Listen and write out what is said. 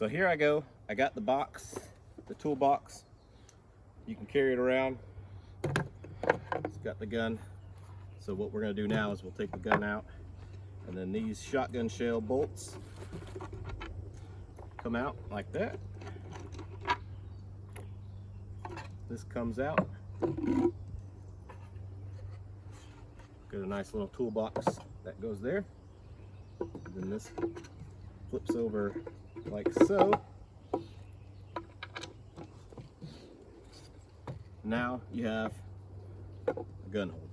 So here I go. I got the box, the toolbox. You can carry it around. It's got the gun. So what we're going to do now is we'll take the gun out, and then these shotgun shell bolts come out like that. This comes out. Got a nice little toolbox that goes there. Then this flips over like so. Now you have a gun holder.